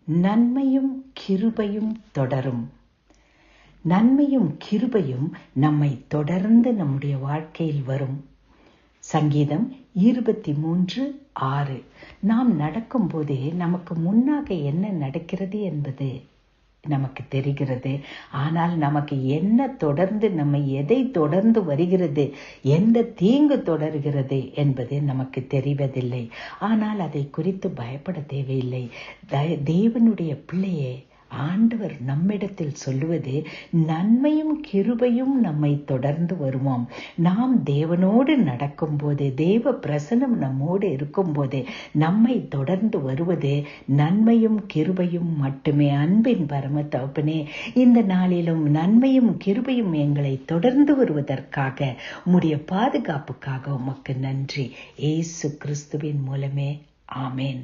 நன்மையும் கிருபையும் தொடரும். நன்மையும் கிருபையும் நம்மை தொடர்ந்து நம்முடைய வாழ்க்கையில் வரும். சங்கீதம் 23:6. நாம் நடக்கும் போதே நமக்கு முன்னாக என்ன நடக்கிறது என்பது நமக்கு தெரிகிறது. ஆனால் நமக்கு என்ன தொடர்ந்து நம்மை எதை தொடர்ந்து வருகிறது, எந்த தீங்கு தொடர்கிறது என்பது நமக்கு தெரிவதில்லை. ஆனால் அதை குறித்து பயப்பட தேவையில்லை. தேவனுடைய பிள்ளையே, ஆண்டவர் நம்மிடத்தில் சொல்லுவது, நன்மையும் கிருபையும் நம்மை தொடர்ந்து வருவோம். நாம் தேவனோடு நடக்கும் போது, தேவ பிரசன்னம் நம்மோடு இருக்கும் போது நம்மை தொடர்ந்து வருவது நன்மையும் கிருபையும் மட்டுமே. அன்பின் பரம தகப்பனே, இந்த நாளிலும் நன்மையும் கிருபையும் எங்களை தொடர்ந்து வருவதற்காக, உம்முடைய பாதுகாப்புக்காக உமக்கு நன்றி. இயேசு கிறிஸ்துவின் மூலமே ஆமேன்.